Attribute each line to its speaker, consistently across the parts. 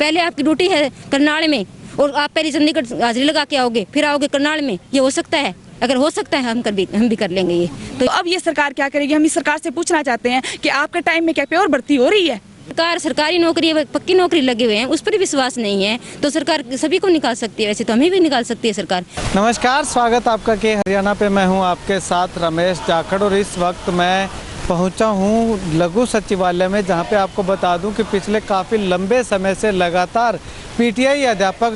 Speaker 1: पहले आपकी ड्यूटी है करनाल में और आप पहले चंडीगढ़ हाजिरी लगा के आओगे, फिर आओगे करनाल में, ये हो सकता है? अगर हो सकता है हम भी कर लेंगे ये।
Speaker 2: तो अब ये सरकार क्या करेगी? हम इस सरकार से पूछना चाहते हैं कि आपके टाइम में क्या प्योर भर्ती हो रही है?
Speaker 1: सरकार सरकारी नौकरी, पक्की नौकरी लगे हुए हैं, उस पर विश्वास नहीं है, तो सरकार सभी को निकाल सकती है, वैसे तो हमें भी निकाल सकती है सरकार।
Speaker 3: नमस्कार, स्वागत आपका के हरियाणा पे। मैं हूं आपके साथ रमेश जाखड़ और इस वक्त मैं पहुंचा हूं लघु सचिवालय में, जहां पे आपको बता दूं कि पिछले काफ़ी लंबे समय से लगातार पीटीआई अध्यापक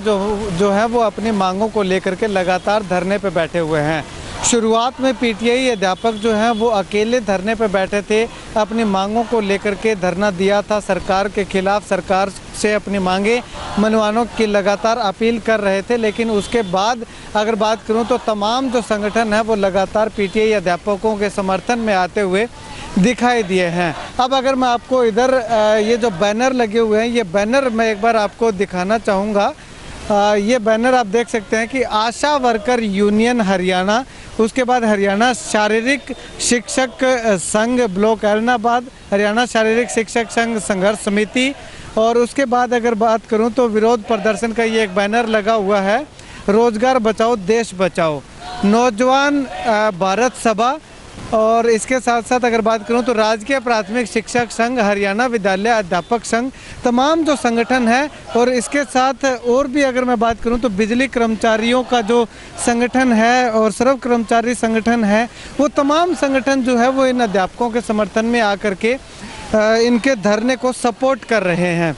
Speaker 3: जो है वो अपनी मांगों को लेकर के लगातार धरने पे बैठे हुए हैं। शुरुआत में पीटीआई अध्यापक जो हैं वो अकेले धरने पर बैठे थे, अपनी मांगों को लेकर के धरना दिया था सरकार के खिलाफ, सरकार से अपनी मांगे मनवाने की लगातार अपील कर रहे थे। लेकिन उसके बाद अगर बात करूं तो तमाम जो संगठन है वो लगातार पीटीआई अध्यापकों के समर्थन में आते हुए दिखाई दिए हैं। अब अगर मैं आपको इधर ये जो बैनर लगे हुए हैं, ये बैनर मैं एक बार आपको दिखाना चाहूँगा। ये बैनर आप देख सकते हैं कि आशा वर्कर यूनियन हरियाणा, उसके बाद हरियाणा शारीरिक शिक्षक संघ ब्लॉक ऐलनाबाद, हरियाणा शारीरिक शिक्षक संघ संघर्ष समिति, और उसके बाद अगर बात करूं तो विरोध प्रदर्शन का ये एक बैनर लगा हुआ है, रोजगार बचाओ देश बचाओ, नौजवान भारत सभा, और इसके साथ साथ अगर बात करूं तो राजकीय प्राथमिक शिक्षक संघ, हरियाणा विद्यालय अध्यापक संघ, तमाम जो संगठन है। और इसके साथ और भी अगर मैं बात करूं तो बिजली कर्मचारियों का जो संगठन है और सर्व कर्मचारी संगठन है, वो तमाम संगठन जो है वो इन अध्यापकों के समर्थन में आकर के इनके धरने को सपोर्ट कर रहे हैं।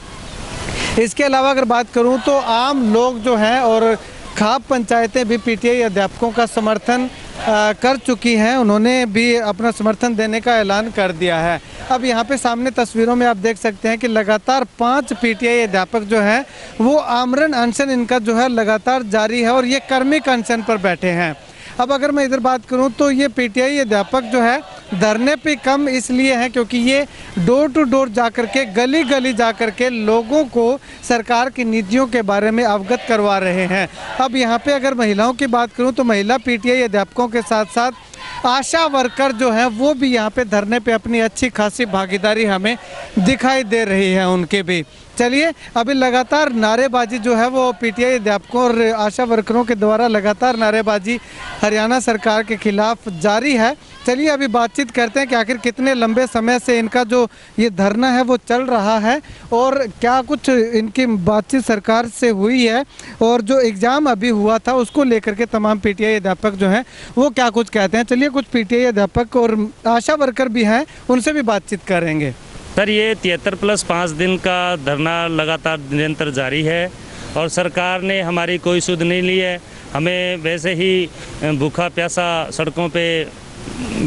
Speaker 3: इसके अलावा अगर बात करूँ तो आम लोग जो हैं और खाप पंचायतें भी पीटीआई अध्यापकों का समर्थन कर चुकी हैं, उन्होंने भी अपना समर्थन देने का ऐलान कर दिया है। अब यहाँ पे सामने तस्वीरों में आप देख सकते हैं कि लगातार 5 पीटीआई अध्यापक जो हैं वो आमरण अनशन इनका जो है लगातार जारी है और ये कर्मिक अनशन पर बैठे हैं। अब अगर मैं इधर बात करूं तो ये पीटीआई अध्यापक जो है धरने पे कम इसलिए हैं क्योंकि ये डोर टू डोर जाकर के, गली गली जाकर के लोगों को सरकार की नीतियों के बारे में अवगत करवा रहे हैं। अब यहाँ पे अगर महिलाओं की बात करूं तो महिला पीटीआई अध्यापकों के साथ साथ आशा वर्कर जो हैं वो भी यहाँ पे धरने पे अपनी अच्छी खासी भागीदारी हमें दिखाई दे रही है उनके भी। चलिए, अभी लगातार नारेबाजी जो है वो पीटीआई अध्यापकों और आशा वर्करों के द्वारा लगातार नारेबाजी हरियाणा सरकार के खिलाफ जारी है। चलिए अभी बातचीत करते हैं कि आखिर कितने लंबे समय से इनका जो ये धरना है वो चल रहा है और क्या कुछ इनकी बातचीत सरकार से हुई है, और जो एग्ज़ाम अभी हुआ था उसको लेकर के तमाम पीटीआई अध्यापक जो हैं वो क्या कुछ कहते हैं। चलिए कुछ पीटीआई अध्यापक और आशा वर्कर भी हैं, उनसे भी बातचीत करेंगे।
Speaker 4: सर, ये 73+5 दिन का धरना लगातार निरंतर जारी है और सरकार ने हमारी कोई सुध नहीं ली है। हमें वैसे ही भूखा प्यासा सड़कों पे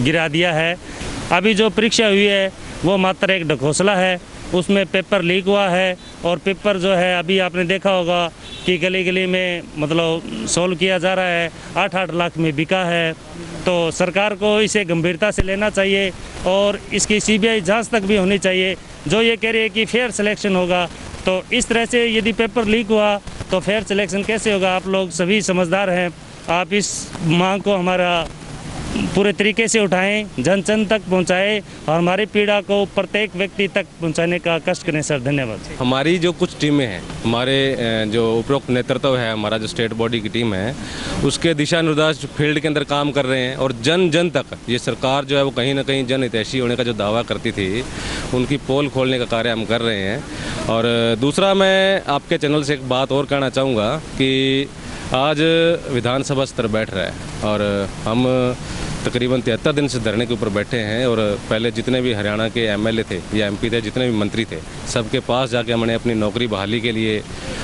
Speaker 4: गिरा दिया है। अभी जो परीक्षा हुई है वो मात्र एक ढकोसला है, उसमें पेपर लीक हुआ है और पेपर जो है अभी आपने देखा होगा कि गली गली में मतलब सोल्व किया जा रहा है, 8-8 लाख में बिका है। तो सरकार को इसे गंभीरता से लेना चाहिए और इसकी सीबीआई जांच तक भी होनी चाहिए। जो ये कह रही है कि फेयर सिलेक्शन होगा, तो इस तरह से यदि पेपर लीक हुआ तो फेयर सिलेक्शन कैसे होगा? आप लोग सभी समझदार हैं, आप इस मांग को हमारा पूरे तरीके से उठाएं, जन जन तक पहुंचाएं और हमारी पीड़ा को प्रत्येक व्यक्ति तक पहुंचाने का कष्ट करें। सर, धन्यवाद।
Speaker 5: हमारी जो कुछ टीमें हैं, हमारे जो उपरोक्त नेतृत्व है, हमारा जो स्टेट बॉडी की टीम है, उसके दिशा निर्देश फील्ड के अंदर काम कर रहे हैं और जन जन तक ये सरकार जो है वो कहीं ना कहीं जन हितैषी होने का जो दावा करती थी उनकी पोल खोलने का कार्य हम कर रहे हैं। और दूसरा, मैं आपके चैनल से एक बात और कहना चाहूँगा कि आज विधानसभा स्तर बैठ रहा है और हम तकरीबन 73 दिन से धरने के ऊपर बैठे हैं और पहले जितने भी हरियाणा के एमएलए थे या एमपी थे, जितने भी मंत्री थे, सबके पास जाके हमने अपनी नौकरी बहाली के लिए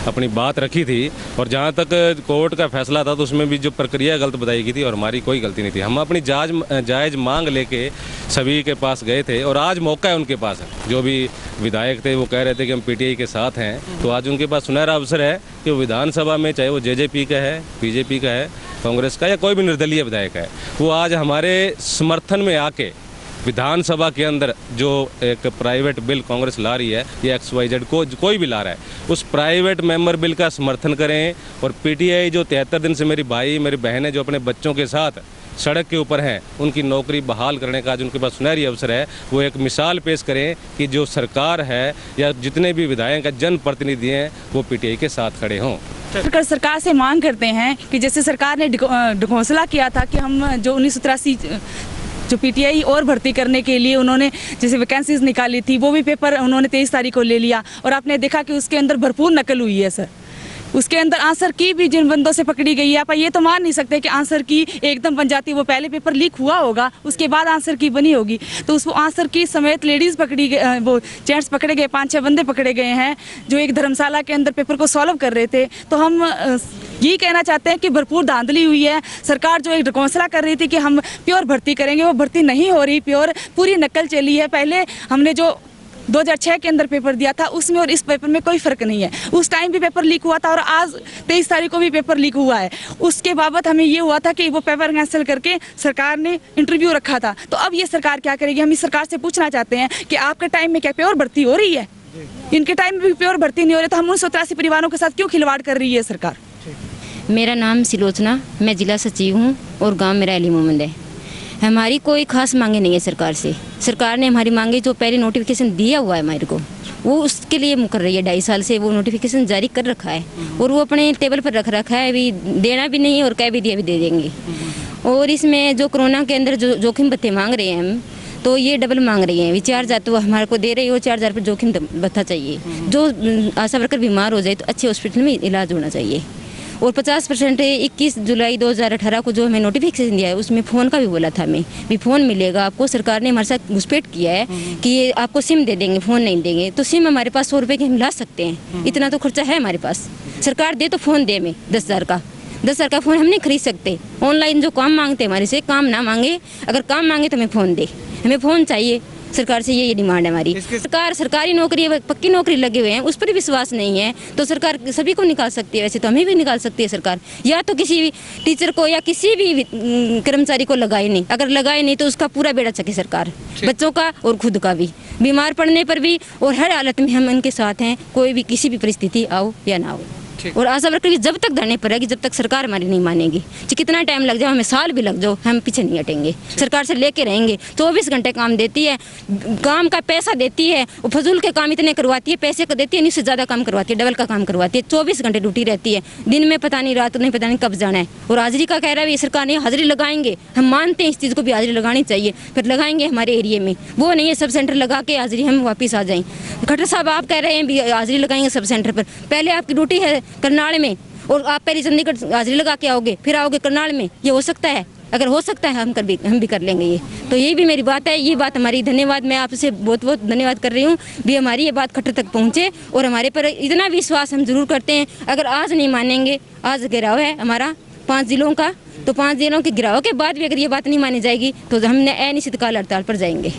Speaker 5: अपनी बात रखी थी। और जहाँ तक कोर्ट का फैसला था तो उसमें भी जो प्रक्रिया गलत बताई गई थी और हमारी कोई गलती नहीं थी। हम अपनी जायज़ मांग लेके सभी के पास गए थे और आज मौका है उनके पास। जो भी विधायक थे वो कह रहे थे कि हम पीटीआई के साथ हैं, तो आज उनके पास सुनहरा अवसर है कि वो विधानसभा में, चाहे वो जेजेपी का है, बीजेपी का है, कांग्रेस का या कोई भी निर्दलीय विधायक है, वो आज हमारे समर्थन में आके विधानसभा के अंदर जो एक प्राइवेट बिल कांग्रेस ला रही है या XYZ कोई भी ला रहा है, उस प्राइवेट मेंबर बिल का समर्थन करें। और पीटीआई जो 73 दिन से मेरी भाई मेरी बहनें जो अपने बच्चों के साथ सड़क के ऊपर हैं उनकी नौकरी बहाल करने का आज उनके पास सुनहरी अवसर है। वो एक मिसाल पेश करें कि जो सरकार है या जितने भी विधायक जनप्रतिनिधि हैं वो पीटीआई के साथ खड़े हों।
Speaker 2: सरकार से मांग करते हैं कि जैसे सरकार ने घोषणा किया था कि हम जो 1983 जो पीटीआई और भर्ती करने के लिए उन्होंने जैसे वैकेंसीज निकाली थी, वो भी पेपर उन्होंने 23 तारीख को ले लिया और आपने देखा कि उसके अंदर भरपूर नकल हुई है सर। उसके अंदर आंसर की भी जिन बंदों से पकड़ी गई है, आप ये तो मान नहीं सकते कि आंसर की एकदम बन जाती है। वो पहले पेपर लीक हुआ होगा, उसके बाद आंसर की बनी होगी। तो उस आंसर की समेत लेडीज़ पकड़ी गई, वो जेंट्स पकड़े गए, 5-6 बंदे पकड़े गए हैं जो एक धर्मशाला के अंदर पेपर को सॉल्व कर रहे थे। तो हम यही कहना चाहते हैं कि भरपूर धांधली हुई है। सरकार जो एक घोषणा कर रही थी कि हम प्योर भर्ती करेंगे, वो भर्ती नहीं हो रही, प्योर पूरी नकल चली है। पहले हमने जो 2006 के अंदर पेपर दिया था उसमें और इस पेपर में कोई फ़र्क नहीं है। उस टाइम भी पेपर लीक हुआ था और आज 23 तारीख को भी पेपर लीक हुआ है। उसके बाबत हमें ये हुआ था कि वो पेपर कैंसिल करके सरकार ने इंटरव्यू रखा था। तो अब ये सरकार क्या करेगी? हम इस सरकार से पूछना चाहते हैं कि आपके टाइम में क्या प्योर भर्ती हो रही है? इनके टाइम में भी प्योर भर्ती नहीं हो रही, तो हम 1983 परिवारों के साथ क्यों खिलवाड़ कर रही है सरकार?
Speaker 1: मेरा नाम सिलोचना, मैं जिला सचिव हूँ और गांव मेरा अली मोहम्मद है। हमारी कोई खास मांगे नहीं है सरकार से। सरकार ने हमारी मांगे जो पहले नोटिफिकेशन दिया हुआ है हमारे को, वो उसके लिए मुकर रही है। 2.5 साल से वो नोटिफिकेशन जारी कर रखा है और वो अपने टेबल पर रख रखा है, अभी देना भी नहीं और कह भी दिया भी दे देंगे। और इसमें जो कोरोना के अंदर जो जोखिम भत्ते मांग रहे हैं हम, तो ये डबल मांग रही हैं। 4,000 तो हमारे को दे रही हो, 4,000 पर जोखिम भत्ता चाहिए। जो आशा वर्कर बीमार हो जाए तो अच्छे हॉस्पिटल में इलाज होना चाहिए। और 50% 21 जुलाई 2018 को जो हमें नोटिफिकेशन दिया है उसमें फ़ोन का भी बोला था हमें भी फ़ोन मिलेगा आपको। सरकार ने हमारे साथ घुसपैठ किया है कि ये आपको सिम दे देंगे, फ़ोन नहीं देंगे। तो सिम हमारे पास 100 रुपये की हम ला सकते हैं, इतना तो खर्चा है हमारे पास। सरकार दे तो फ़ोन दे हमें 10,000 का। 10,000 का फ़ोन हम नहीं खरीद सकते। ऑनलाइन जो काम मांगते हैं हमारे से, काम ना मांगे, अगर काम मांगे तो हमें फ़ोन दे। हमें फ़ोन चाहिए सरकार से, ये डिमांड है हमारी। सरकार सरकारी नौकरी, पक्की नौकरी लगे हुए हैं, उस पर विश्वास नहीं है तो सरकार सभी को निकाल सकती है। वैसे तो हमें भी निकाल सकती है सरकार, या तो किसी भी टीचर को या किसी भी कर्मचारी को लगाए नहीं। अगर लगाए नहीं तो उसका पूरा बेड़ा चके सरकार, बच्चों का और खुद का भी। बीमार पड़ने पर भी और हर हालत में हम उनके साथ हैं, कोई भी किसी भी परिस्थिति आओ या ना हो। और आशा वर्कर भी जब तक धरने पर रहेगी, जब तक सरकार हमारी नहीं मानेगी। चाहे कितना टाइम लग जाए, हमें साल भी लग जाओ, हम पीछे नहीं हटेंगे। सरकार से लेके रहेंगे। 24 घंटे काम देती है, काम का पैसा देती है, और फजूल के काम इतने करवाती है, पैसे को देती है, इससे ज़्यादा काम करवाती है, डबल का काम करवाती है। 24 घंटे ड्यूटी रहती है, दिन में पता नहीं, रात नहीं पता नहीं कब जाना है। और हाजिरी का कह रहा है सरकार ने, हाजिरी लगाएंगे। हम मानते हैं इस चीज़ को भी, हाजिरी लगानी चाहिए, फिर लगाएंगे हमारे एरिए में। वो नहीं है सब सेंटर लगा के हाजिरी हम वापस आ जाएँ। खट्टर साहब आप कह रहे हैं भी हाजिरी लगाएंगे सब सेंटर पर। पहले आपकी ड्यूटी है करनाल में और आप पहले चंडीगढ़ हाजिरी लगा के आओगे, फिर आओगे करनाल में। ये हो सकता है? अगर हो सकता है हम भी कर लेंगे ये। तो यही भी मेरी बात है, ये बात हमारी। धन्यवाद, मैं आपसे बहुत बहुत धन्यवाद कर रही हूँ भी हमारी ये बात खट्टर तक पहुँचे और हमारे पर इतना विश्वास हम जरूर करते हैं। अगर आज नहीं मानेंगे, आज गिराव है हमारा 5 जिलों का, तो 5 जिलों के गिराव के बाद भी अगर ये बात नहीं मानी जाएगी तो हमने अनिश्चितकाल हड़ताल पर जाएंगे।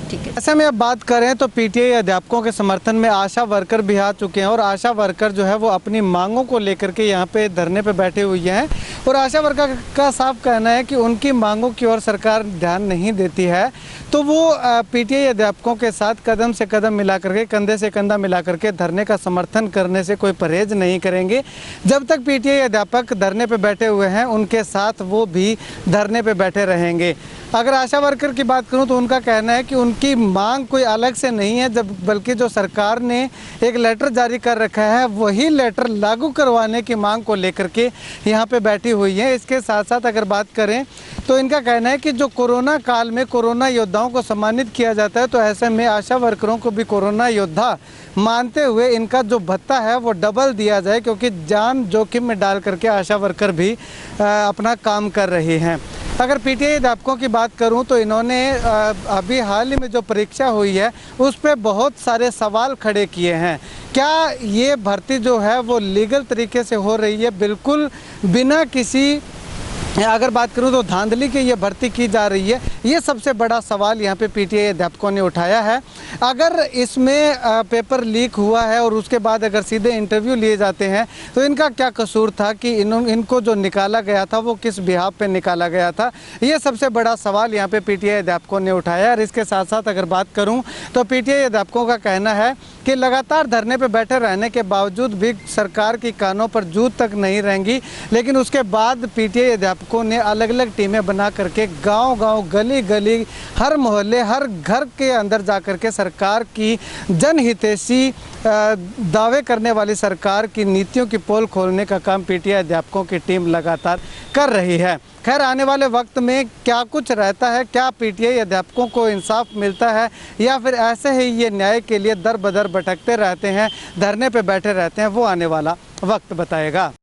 Speaker 1: ठीक है।
Speaker 3: ऐसे में अब बात करें तो पीटीआई अध्यापकों के समर्थन में आशा वर्कर भी आ चुके हैं और आशा वर्कर जो है वो अपनी मांगों को लेकर के यहाँ पे धरने पे बैठे हुए हैं। और आशा वर्कर का साफ कहना है कि उनकी मांगों की ओर सरकार ध्यान नहीं देती है, तो वो पीटीआई अध्यापकों के साथ कदम से कदम मिला करके, कंधे से कंधा मिला करके धरने का समर्थन करने से कोई परहेज नहीं करेंगे। जब तक पीटीआई अध्यापक धरने पे बैठे हुए हैं उनके साथ वो भी धरने पे बैठे रहेंगे। अगर आशा वर्कर की बात करूं तो उनका कहना है कि उनकी मांग कोई अलग से नहीं है, जब बल्कि जो सरकार ने एक लेटर जारी कर रखा है वही लेटर लागू करवाने की मांग को लेकर के यहाँ पे बैठी हुई है। इसके साथ साथ अगर बात करें तो इनका कहना है कि जो कोरोना काल में कोरोना योद्धाओं को सम्मानित किया जाता है, तो ऐसे में आशा वर्करों को भी कोरोना योद्धा मानते हुए इनका जो भत्ता है वो डबल दिया जाए, क्योंकि जान जोखिम में डाल करके आशा वर्कर भी अपना काम कर रही हैं। अगर पीटीआई अध्यापकों की बात करूं तो इन्होंने अभी हाल ही में जो परीक्षा हुई है उस पर बहुत सारे सवाल खड़े किए हैं। क्या ये भर्ती जो है वो लीगल तरीके से हो रही है, बिल्कुल बिना किसी, अगर बात करूं तो धांधली की ये भर्ती की जा रही है? ये सबसे बड़ा सवाल यहाँ पे पीटीआई अध्यापकों ने उठाया है। अगर इसमें पेपर लीक हुआ है और उसके बाद अगर सीधे इंटरव्यू लिए जाते हैं तो इनका क्या कसूर था कि इनको जो निकाला गया था वो किस बिहाफ पे निकाला गया था? ये सबसे बड़ा सवाल यहाँ पे पीटीआई अध्यापकों ने उठाया। और इसके साथ साथ अगर बात करूँ तो पीटीआई अध्यापकों का कहना है कि लगातार धरने पर बैठे रहने के बावजूद भी सरकार की कानों पर जूत तक नहीं रहेंगी, लेकिन उसके बाद पीटीआई अध्यापकों अध्यापकों ने अलग अलग टीमें बना करके गांव-गांव, गली-गली, हर मोहल्ले, हर घर के अंदर जा कर के सरकार की जनहितैषी दावे करने वाली सरकार की नीतियों की पोल खोलने का काम पीटीआई अध्यापकों की टीम लगातार कर रही है। खैर, आने वाले वक्त में क्या कुछ रहता है, क्या पीटीआई अध्यापकों को इंसाफ मिलता है या फिर ऐसे ही ये न्याय के लिए दर बदर भटकते रहते हैं, धरने पे बैठे रहते हैं, वो आने वाला वक्त बताएगा।